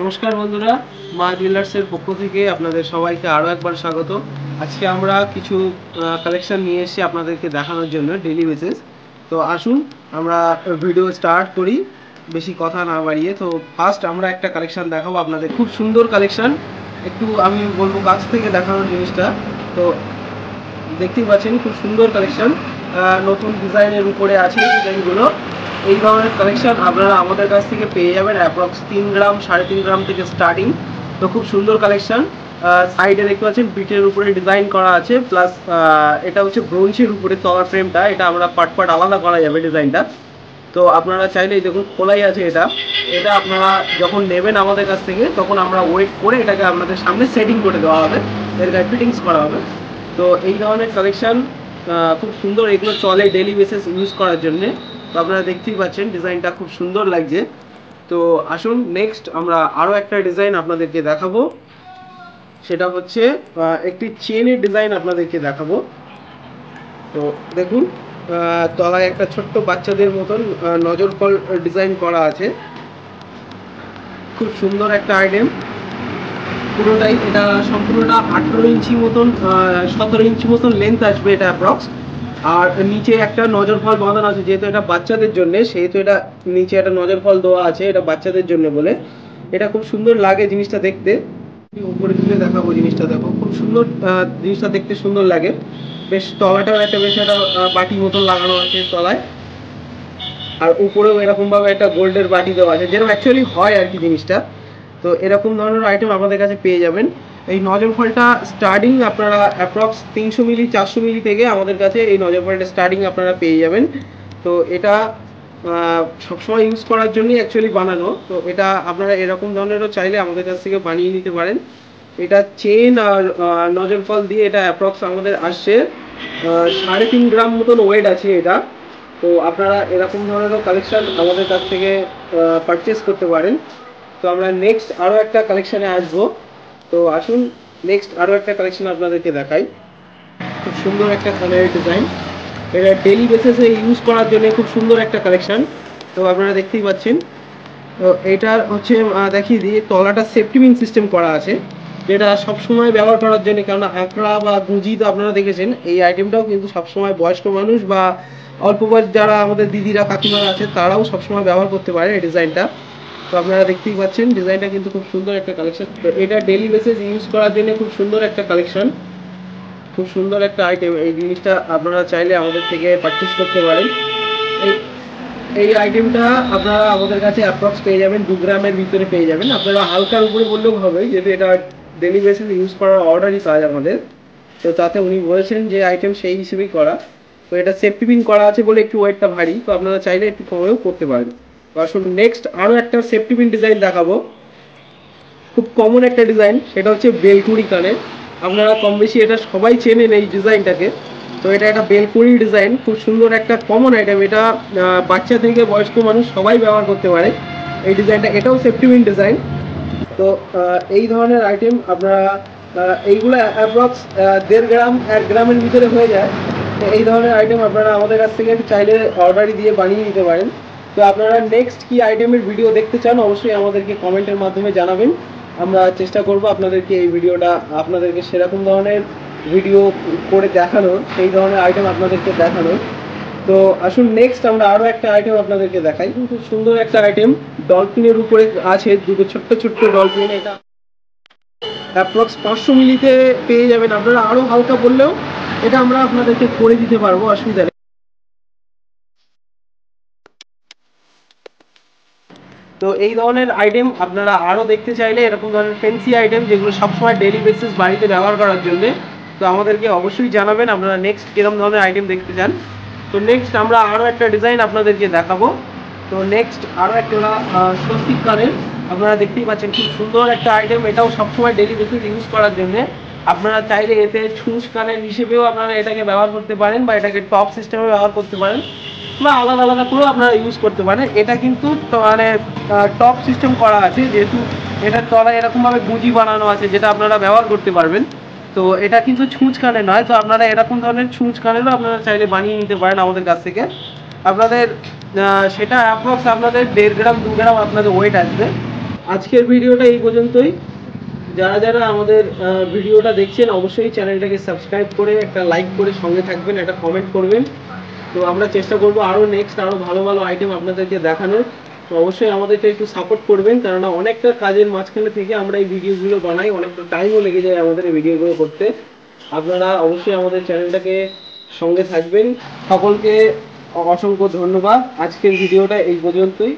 নমস্কার বন্ধুরা, মা জুয়েলার্সের পক্ষ থেকে আপনাদের সবাইকে আরও একবার স্বাগত। আজকে আমরা কিছু কালেকশন নিয়ে এসেছি আপনাদেরকে দেখানোর জন্য ডেইলি বেসিস। তো আসুন আমরা ভিডিও স্টার্ট করি বেশি কথা না বাড়িয়ে। তো ফার্স্ট আমরা একটা কালেকশন দেখাবো আপনাদের, খুব সুন্দর কালেকশন। একটু আমি বলবো কাছ থেকে দেখানোর জিনিসটা। তো দেখতেই পাচ্ছেন খুব সুন্দর কালেকশন, নতুন ডিজাইনের উপরে আছে ডিজাইনগুলো। এই ধরনের কালেকশন আপনারা আমাদের কাছ থেকে পেয়ে যাবেন অ্যাপ্রক্স 3 গ্রাম 3.5 গ্রাম থেকে স্টার্টিং। তো খুব সুন্দর কালেকশন। সাইডে দেখতে পাচ্ছেন পিঠের উপরে ডিজাইন করা আছে, প্লাস এটা হচ্ছে ব্রোঞ্জের উপরে তলার ফ্রেমটা, এটা আমরা পার্ট আলাদা করা যাবে ডিজাইনটা। তো আপনারা চাইলেই দেখুন খোলাই আছে এটা। এটা আপনারা যখন নেবেন আমাদের কাছ থেকে তখন আমরা ওয়েট করে এটাকে আপনাদের সামনে সেটিং করে দেওয়া হবে, এর গায়ে ফিটিংস করা হবে। তো এই ধরনের কালেকশন খুব সুন্দর, এগুলো চলে ডেইলি বেসিস ইউজ করার জন্যে। তো আপনারা দেখতেই পাচ্ছেন ডিজাইনটা খুব সুন্দর লাগছে। তো আসুন নেক্সট আমরা আরও একটা ডিজাইন আপনাদেরকে দেখাবো, সেটা হচ্ছে একটি চেনের ডিজাইন আপনাদেরকে দেখাবো। তো দেখুন তলায় একটা ছোট্ট বাচ্চাদের মতন নজর ফল ডিজাইন করা আছে, খুব সুন্দর একটা আইটেম। পুরোটাই এটা সম্পূর্ণটা 18 ইঞ্চি মতন 17 ইঞ্চি মতন লেন্থ আসবে এটা অ্যাপ্রক্স। আর নিচে একটা নজর ফল বাঁধানো আছে, যেহেতু এটা বাচ্চাদের জন্য সেহেতু এটা নিচে একটা নজর ফল দেওয়া আছে, এটা বাচ্চাদের জন্য বলে। এটা খুব সুন্দর লাগে জিনিসটা দেখতে। উপরে তুলে দেখাবো জিনিসটা, দেখো খুব সুন্দর জিনিসটা দেখতে সুন্দর লাগে। বেশ তলাটাও একটা বেশ একটা বাটি মতন লাগানো আছে তলায়, আর উপরেও এরকম ভাবে একটা গোল্ডের বাটি দেওয়া আছে, যেরকম অ্যাকচুয়ালি হয় আর কি জিনিসটা। তো এরকম ধরনের আইটেম আমাদের কাছে পেয়ে যাবেন। এই নজর ফলটা স্টার্টিং আপনারা অ্যাপ্রক্স 300 মিলি 400 মিলি থেকে আমাদের কাছে এই নজর ফলটা স্টার্টিং আপনারা পেয়ে যাবেন। তো এটা সবসময় ইউজ করার জন্যই অ্যাকচুয়ালি বানানো। তো এটা আপনারা এরকম ধরনেরও চাইলে আমাদের কাছ থেকে বানিয়ে নিতে পারেন। এটা চেন আর নজর ফল দিয়ে এটা অ্যাপ্রক্স আমাদের আসছে 3.5 গ্রাম মতন ওয়েট আছে এটা। তো আপনারা এরকম ধরনেরও কালেকশন আমাদের কাছ থেকে পারচেস করতে পারেন। তো আমরা নেক্সট আরও একটা কালেকশানে আসবো। তো আসুন নেক্সট আরও একটা কালেকশন আপনাদেরকে দেখাই। খুব সুন্দর একটা কালারের ডিজাইন, এটা ডেইলি বেসিসে ইউজ করার জন্য খুব সুন্দর একটা কালেকশন। তো আপনারা দেখতেই পাচ্ছেন। তো এইটার হচ্ছে দেখিয়ে দিই, তলাটা সেফটি পিন সিস্টেম করা আছে, যেটা সবসময় ব্যবহার করার জন্য। কারণ আঁকড়া বা গুঁজি তো আপনারা দেখেছেন, এই আইটেমটাও কিন্তু সবসময় বয়স্ক মানুষ বা অল্প বয়স যারা আমাদের দিদিরা কাকিমারা আছে তারাও সবসময় ব্যবহার করতে পারে এই ডিজাইনটা। তো আপনারা দেখতেই পাচ্ছেন ডিজাইনটা কিন্তু খুব সুন্দর একটা কালেকশন। তো এটা ডেইলি বেসিস ইউজ করার জন্য খুব সুন্দর একটা কালেকশন, খুব সুন্দর একটা আইটেম। এই জিনিসটা আপনারা চাইলে আমাদের থেকে পারচেস করতে পারেন। এই আইটেমটা আপনারা আমাদের কাছে অ্যাপ্রক্স পেয়ে যাবেন 2 গ্রামের ভিতরে পেয়ে যাবেন। আপনারা হালকার উপরে বললেও হবে, যেহেতু এটা ডেইলি বেসিস ইউজ করার অর্ডারই কাজ আমাদের। তো তাতে উনি বলেছেন যে আইটেম সেই হিসেবেই করা। তো এটা সেফটি পিন করা আছে বলে একটু ওয়েটটা ভারী, তো আপনারা চাইলে একটু কমেও করতে পারেন। আসুন নেক্সট আরও একটা সেফটি পিন ডিজাইন দেখাবো, খুব কমন একটা ডিজাইন, সেটা হচ্ছে বেলকুড়ি কানের। আপনারা কম বেশি এটা সবাই চেনেন এই ডিজাইনটাকে। তো এটা একটা বেলকুড়ি ডিজাইন, খুব সুন্দর একটা কমন আইটেম। এটা বাচ্চা থেকে বয়স্ক মানুষ সবাই ব্যবহার করতে পারে এই ডিজাইনটা, এটাও সেফটি পিন ডিজাইন। তো এই ধরনের আইটেম আপনারা এইগুলো অ্যাপ্রক্স 1.5 গ্রাম 1 গ্রামের ভিতরে হয়ে যায়। তো এই ধরনের আইটেম আপনারা আমাদের কাছ থেকে চাইলে অর্ডারই দিয়ে বানিয়ে নিতে পারেন। তো আপনারা নেক্সট কি আইটেমের ভিডিও দেখতে চান অবশ্যই আমাদেরকে কমেন্টের মাধ্যমে জানাবেন। আমরা চেষ্টা করব আপনাদেরকে এই ভিডিওটা আপনাদেরকে সেরকম ধরনের ভিডিও করে দেখানোর, সেই ধরনের আইটেম আপনাদেরকে দেখানোর। তো আসুন নেক্সট আমরা আরও একটা আইটেম আপনাদেরকে দেখাই, খুব সুন্দর একটা আইটেম। ডলফিনের উপরে আছে দুটো ছোট্ট ছোট্ট ডলফিন, এটা অ্যাপ্রক্স 500 মিলিতে পেয়ে যাবেন। আপনারা আরও হালকা বললেও এটা আমরা আপনাদেরকে করে দিতে পারবো, অসুবিধা নেই। তো এই ধরনের আইটেম আপনারা আরও দেখতে চাইলে, এরকম ধরনের ফ্যান্সি আইটেম যেগুলো সবসময় ডেইলি বেসিস বাড়িতে ব্যবহার করার জন্য, তো আমাদেরকে অবশ্যই জানাবেন আপনারা নেক্সট কিরকম ধরনের আইটেম দেখতে চান। তো নেক্সট আমরা আরও একটা ডিজাইন আপনাদেরকে দেখাবো। তো নেক্সট আরও একটা স্বস্তিক কানের, আপনারা দেখতেই পাচ্ছেন খুব সুন্দর একটা আইটেম। এটাও সবসময় ডেইলি বেসিস ইউজ করার জন্য। আপনারা চাইলে এতে ছুঁচ কানের হিসেবেও আপনারা এটাকে ব্যবহার করতে পারেন, বা এটাকে টপ সিস্টেমে ব্যবহার করতে পারেন, বা আলাদা আলাদা করেও আপনারা ইউজ করতে পারেন। এটা কিন্তু মানে টপ সিস্টেম করা আছে, যেহেতু এটার তলায় এরকমভাবে গুঁজি বানানো আছে যেটা আপনারা ব্যবহার করতে পারবেন। তো এটা কিন্তু ছুঁচ কানে নয়, তো আপনারা এরকম ধরনের ছুঁচ কানেরও আপনারা চাইলে বানিয়ে নিতে পারেন আমাদের কাছ থেকে। আপনাদের সেটা অ্যাপ্রক্স আপনাদের 1.5 গ্রাম 2 গ্রাম আপনাদের ওয়েট আসবে। আজকের ভিডিওটা এই পর্যন্তই। যারা যারা আমাদের ভিডিওটা দেখছেন অবশ্যই চ্যানেলটাকে সাবস্ক্রাইব করে একটা লাইক করে সঙ্গে থাকবেন, একটা কমেন্ট করবেন। তো আমরা চেষ্টা করব আরও নেক্সট আরও ভালো ভালো আইটেম আপনাদেরকে দেখানোর। তো অবশ্যই আমাদেরকে একটু সাপোর্ট করবেন, কেননা অনেকটা কাজের মাঝখানে থেকে আমরা এই ভিডিওগুলো বানাই, অনেকটা টাইমও লেগে যায় আমাদের এই ভিডিওগুলো করতে। আপনারা অবশ্যই আমাদের চ্যানেলটাকে সঙ্গে থাকবেন। সকলকে অসংখ্য ধন্যবাদ। আজকের ভিডিওটা এই পর্যন্তই।